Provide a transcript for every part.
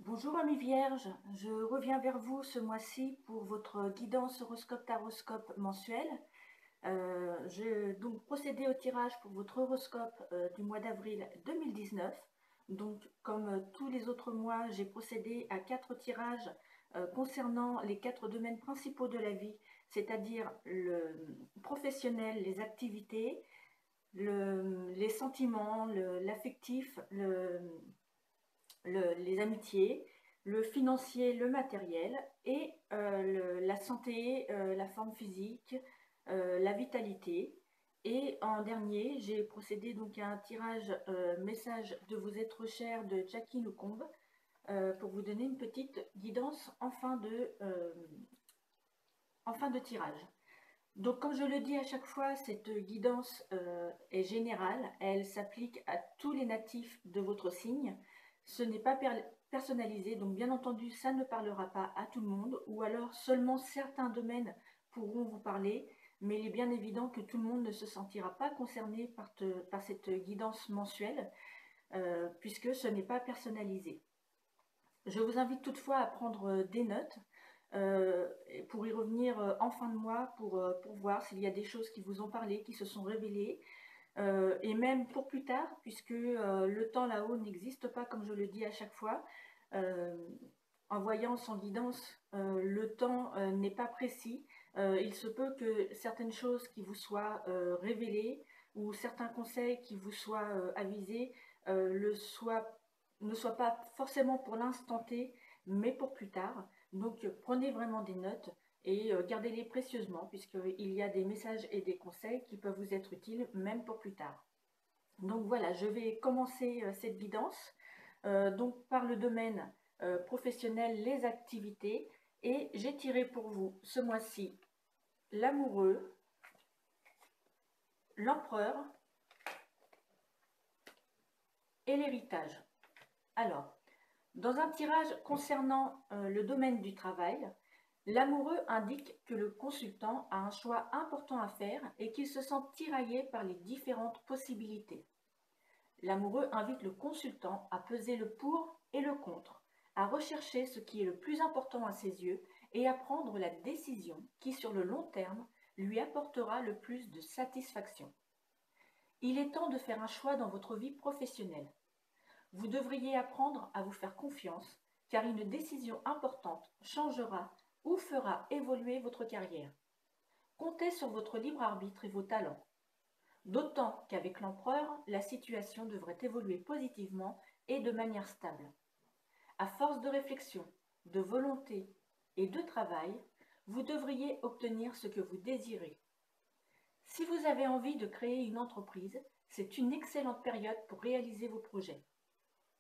Bonjour amis vierges, je reviens vers vous ce mois-ci pour votre guidance horoscope-taroscope mensuel. Je vais donc procéder au tirage pour votre horoscope du mois d'avril 2019. Donc comme tous les autres mois, j'ai procédé à 4 tirages concernant les 4 domaines principaux de la vie, c'est-à-dire le professionnel, les activités, les sentiments, l'affectif, les amitiés, le financier, le matériel et la santé, la forme physique, la vitalité. Et en dernier, j'ai procédé donc à un tirage message de vous être cher de Jackie Lecombe pour vous donner une petite guidance en fin de tirage. Donc comme je le dis à chaque fois, cette guidance est générale, elle s'applique à tous les natifs de votre signe. Ce n'est pas personnalisé, donc bien entendu ça ne parlera pas à tout le monde, ou alors seulement certains domaines pourront vous parler, mais il est bien évident que tout le monde ne se sentira pas concerné par cette guidance mensuelle, puisque ce n'est pas personnalisé. Je vous invite toutefois à prendre des notes pour y revenir en fin de mois pour voir s'il y a des choses qui vous ont parlé, qui se sont révélées, et même pour plus tard, puisque le temps là-haut n'existe pas comme je le dis à chaque fois. Euh, en voyant sans guidance, le temps n'est pas précis. Il se peut que certaines choses qui vous soient révélées ou certains conseils qui vous soient avisés ne soient pas forcément pour l'instant T, mais pour plus tard. Donc prenez vraiment des notes et gardez-les précieusement puisqu'il y a des messages et des conseils qui peuvent vous être utiles même pour plus tard. Donc voilà, je vais commencer cette guidance donc par le domaine professionnel, les activités, et j'ai tiré pour vous ce mois-ci l'amoureux, l'empereur et l'héritage. Alors, dans un tirage concernant le domaine du travail, l'amoureux indique que le consultant a un choix important à faire et qu'il se sent tiraillé par les différentes possibilités. L'amoureux invite le consultant à peser le pour et le contre, à rechercher ce qui est le plus important à ses yeux et à prendre la décision qui, sur le long terme, lui apportera le plus de satisfaction. Il est temps de faire un choix dans votre vie professionnelle. Vous devriez apprendre à vous faire confiance, car une décision importante changera ou fera évoluer votre carrière. Comptez sur votre libre arbitre et vos talents. D'autant qu'avec l'empereur, la situation devrait évoluer positivement et de manière stable. À force de réflexion, de volonté et de travail, vous devriez obtenir ce que vous désirez. Si vous avez envie de créer une entreprise, c'est une excellente période pour réaliser vos projets.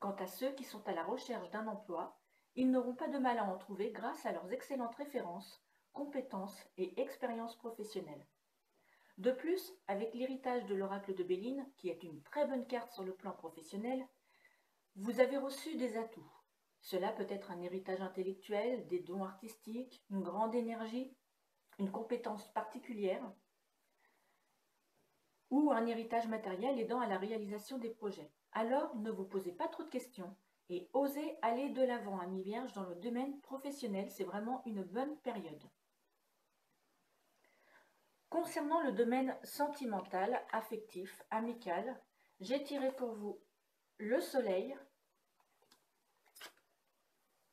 Quant à ceux qui sont à la recherche d'un emploi, ils n'auront pas de mal à en trouver grâce à leurs excellentes références, compétences et expériences professionnelles. De plus, avec l'héritage de l'oracle de Béline, qui est une très bonne carte sur le plan professionnel, vous avez reçu des atouts. Cela peut être un héritage intellectuel, des dons artistiques, une grande énergie, une compétence particulière, ou un héritage matériel aidant à la réalisation des projets. Alors, ne vous posez pas trop de questions et osez aller de l'avant, amis vierges, dans le domaine professionnel, c'est vraiment une bonne période. Concernant le domaine sentimental, affectif, amical, j'ai tiré pour vous le soleil,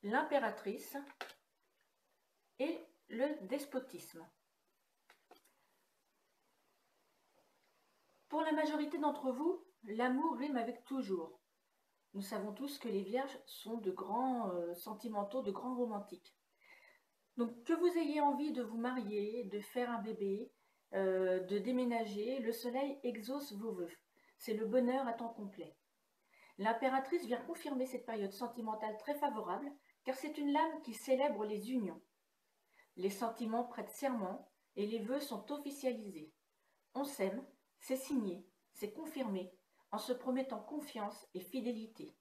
l'impératrice et le despotisme. Pour la majorité d'entre vous, l'amour rime avec toujours. Nous savons tous que les vierges sont de grands sentimentaux, de grands romantiques. Donc que vous ayez envie de vous marier, de faire un bébé, de déménager, le soleil exauce vos vœux. C'est le bonheur à temps complet. L'impératrice vient confirmer cette période sentimentale très favorable, car c'est une lame qui célèbre les unions. Les sentiments prêtent serment et les vœux sont officialisés. On s'aime, c'est signé, c'est confirmé, en se promettant confiance et fidélité.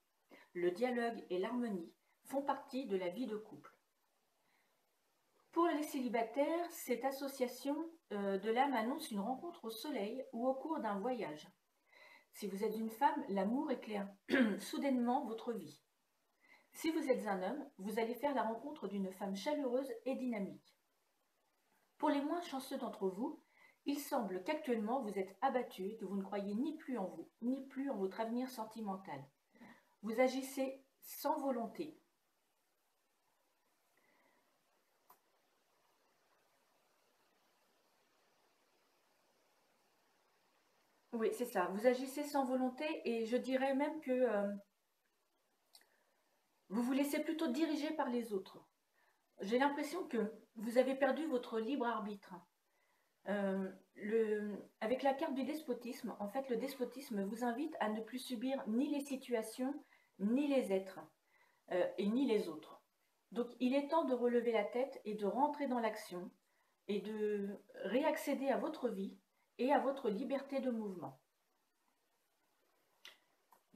Le dialogue et l'harmonie font partie de la vie de couple. Pour les célibataires, cette association de l'âme annonce une rencontre au soleil ou au cours d'un voyage. Si vous êtes une femme, l'amour éclaire soudainement votre vie. Si vous êtes un homme, vous allez faire la rencontre d'une femme chaleureuse et dynamique. Pour les moins chanceux d'entre vous, il semble qu'actuellement vous êtes abattu et que vous ne croyez ni plus en vous, ni plus en votre avenir sentimental. Vous agissez sans volonté. Oui, c'est ça. Vous agissez sans volonté et je dirais même que vous vous laissez plutôt diriger par les autres. J'ai l'impression que vous avez perdu votre libre arbitre. Avec la carte du despotisme, en fait, le despotisme vous invite à ne plus subir ni les situations, ni les êtres, et ni les autres. Donc, il est temps de relever la tête et de rentrer dans l'action et de réaccéder à votre vie et à votre liberté de mouvement.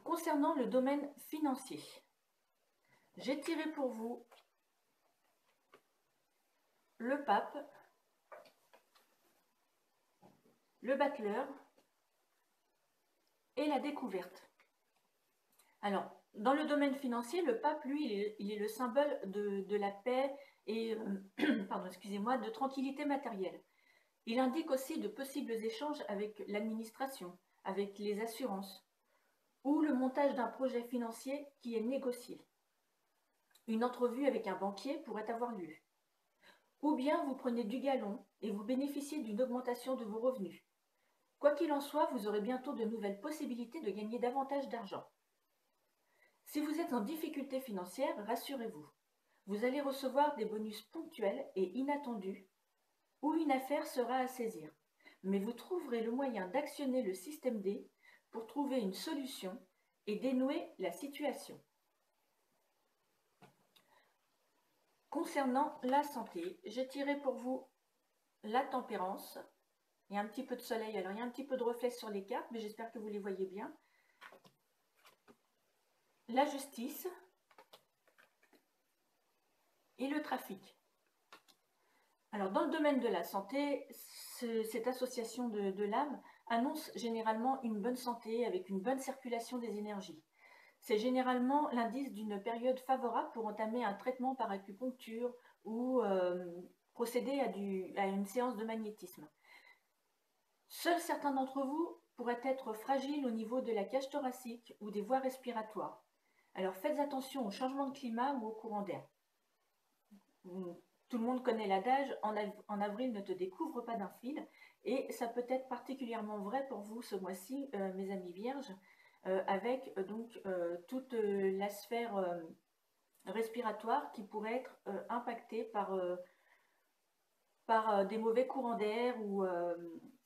Concernant le domaine financier, j'ai tiré pour vous le pape, le battleur et la découverte. Alors, dans le domaine financier, le pape, lui, il est le symbole de la paix et pardon, excusez-moi, de tranquillité matérielle. Il indique aussi de possibles échanges avec l'administration, avec les assurances, ou le montage d'un projet financier qui est négocié. Une entrevue avec un banquier pourrait avoir lieu. Ou bien vous prenez du galon et vous bénéficiez d'une augmentation de vos revenus. Quoi qu'il en soit, vous aurez bientôt de nouvelles possibilités de gagner davantage d'argent. Si vous êtes en difficulté financière, rassurez-vous, vous allez recevoir des bonus ponctuels et inattendus, ou une affaire sera à saisir. Mais vous trouverez le moyen d'actionner le système D pour trouver une solution et dénouer la situation. Concernant la santé, j'ai tiré pour vous la tempérance. Il y a un petit peu de soleil, alors il y a un petit peu de reflet sur les cartes, mais j'espère que vous les voyez bien. La justice et le trafic. Alors, dans le domaine de la santé, cette association de l'âme annonce généralement une bonne santé avec une bonne circulation des énergies. C'est généralement l'indice d'une période favorable pour entamer un traitement par acupuncture ou procéder à une séance de magnétisme. Seuls certains d'entre vous pourraient être fragiles au niveau de la cage thoracique ou des voies respiratoires. Alors faites attention au changement de climat ou au courant d'air. Tout le monde connaît l'adage, en avril ne te découvre pas d'un fil, et ça peut être particulièrement vrai pour vous ce mois-ci, mes amis vierges, avec donc toute la sphère respiratoire qui pourrait être impactée par des mauvais courants d'air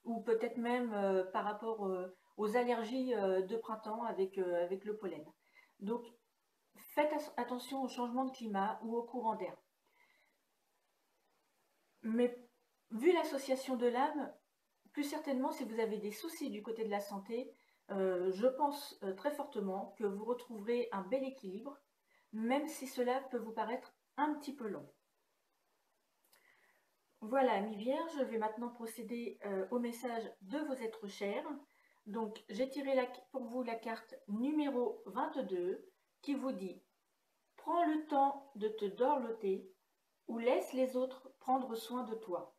ou peut-être même par rapport aux allergies de printemps avec le pollen. Donc faites attention au changement de climat ou au courant d'air. Mais vu l'association de l'âme, plus certainement, si vous avez des soucis du côté de la santé, je pense très fortement que vous retrouverez un bel équilibre, même si cela peut vous paraître un petit peu long. Voilà, amis vierges, je vais maintenant procéder au message de vos êtres chers. Donc, j'ai tiré pour vous la carte numéro 22 qui vous dit « Prends le temps de te dorloter ou laisse les autres prendre soin de toi.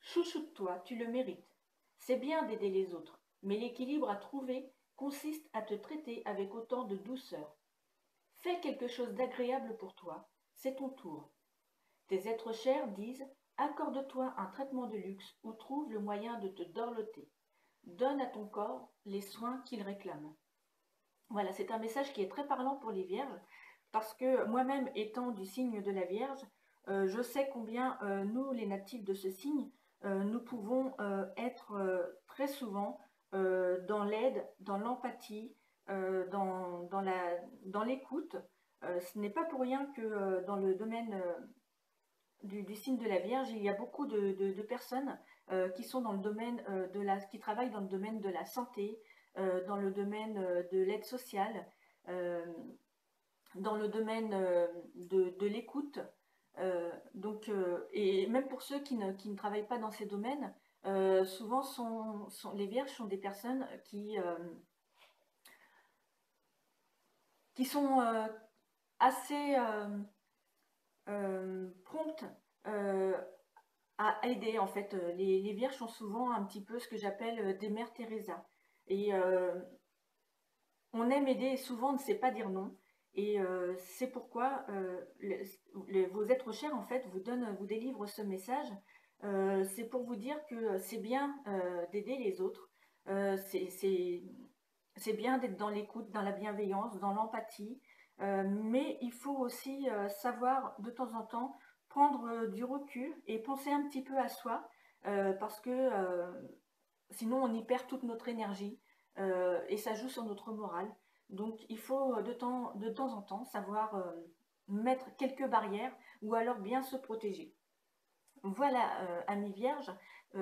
Chouchoute-toi, tu le mérites. C'est bien d'aider les autres, mais l'équilibre à trouver consiste à te traiter avec autant de douceur. Fais quelque chose d'agréable pour toi, c'est ton tour. Tes êtres chers disent « Accorde-toi un traitement de luxe ou trouve le moyen de te dorloter. Donne à ton corps les soins qu'il réclame. » Voilà, c'est un message qui est très parlant pour les vierges, parce que moi-même étant du signe de la Vierge, je sais combien nous, les natifs de ce signe, nous pouvons être très souvent dans l'aide, dans l'empathie, dans l'écoute. Ce n'est pas pour rien que dans le domaine du signe de la Vierge, il y a beaucoup de personnes qui sont dans le domaine qui travaillent dans le domaine de la santé, dans le domaine de l'aide sociale, dans le domaine de l'écoute. Et même pour ceux qui ne travaillent pas dans ces domaines, souvent les vierges sont des personnes qui sont assez promptes à aider en fait. Les vierges sont souvent un petit peu ce que j'appelle des mères Teresa. Et on aime aider et souvent on ne sait pas dire non. Et c'est pourquoi vos êtres chers en fait vous délivrent ce message. C'est pour vous dire que c'est bien d'aider les autres. C'est bien d'être dans l'écoute, dans la bienveillance, dans l'empathie. Mais il faut aussi savoir de temps en temps prendre du recul et penser un petit peu à soi. Parce que sinon on y perd toute notre énergie et ça joue sur notre morale. Donc il faut de temps en temps savoir mettre quelques barrières ou alors bien se protéger. Voilà, amis vierges,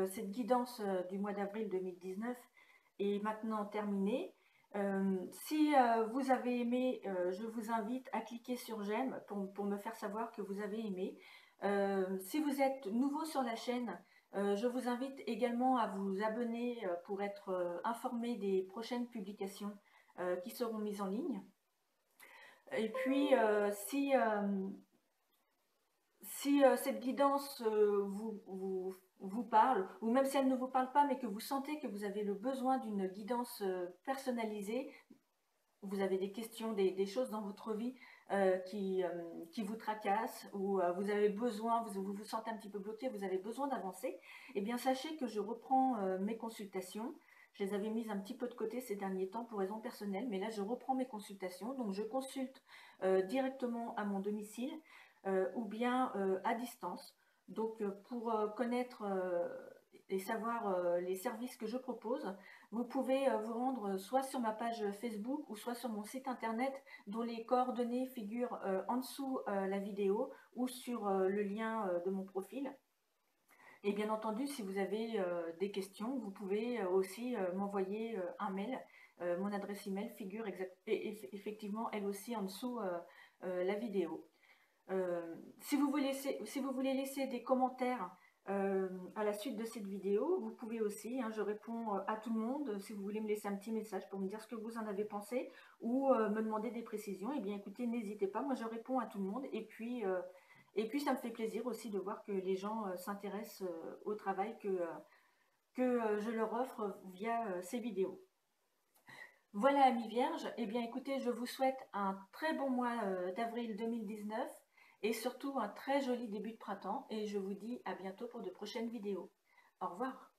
cette guidance du mois d'avril 2019 est maintenant terminée. Si vous avez aimé, je vous invite à cliquer sur j'aime pour me faire savoir que vous avez aimé. Si vous êtes nouveau sur la chaîne, je vous invite également à vous abonner pour être informé des prochaines publications qui seront mises en ligne. Et puis, si cette guidance vous parle, ou même si elle ne vous parle pas, mais que vous sentez que vous avez le besoin d'une guidance personnalisée, vous avez des questions, des choses dans votre vie qui vous tracassent, ou vous avez besoin, vous vous sentez un petit peu bloqué, vous avez besoin d'avancer, eh bien sachez que je reprends mes consultations. Je les avais mises un petit peu de côté ces derniers temps pour raisons personnelles, mais là je reprends mes consultations. Donc je consulte directement à mon domicile ou bien à distance. Donc pour connaître et savoir les services que je propose, vous pouvez vous rendre soit sur ma page Facebook ou soit sur mon site internet dont les coordonnées figurent en dessous la vidéo ou sur le lien de mon profil. Et bien entendu, si vous avez des questions, vous pouvez aussi m'envoyer un mail. Mon adresse email figure effectivement elle aussi en dessous la vidéo. Si vous voulez laisser des commentaires à la suite de cette vidéo, vous pouvez aussi, hein, je réponds à tout le monde. Si vous voulez me laisser un petit message pour me dire ce que vous en avez pensé ou me demander des précisions, eh bien écoutez, n'hésitez pas, moi je réponds à tout le monde. Et puis ça me fait plaisir aussi de voir que les gens s'intéressent au travail que je leur offre via ces vidéos. Voilà, amis vierges, eh bien écoutez, je vous souhaite un très bon mois d'avril 2019 et surtout un très joli début de printemps et je vous dis à bientôt pour de prochaines vidéos. Au revoir.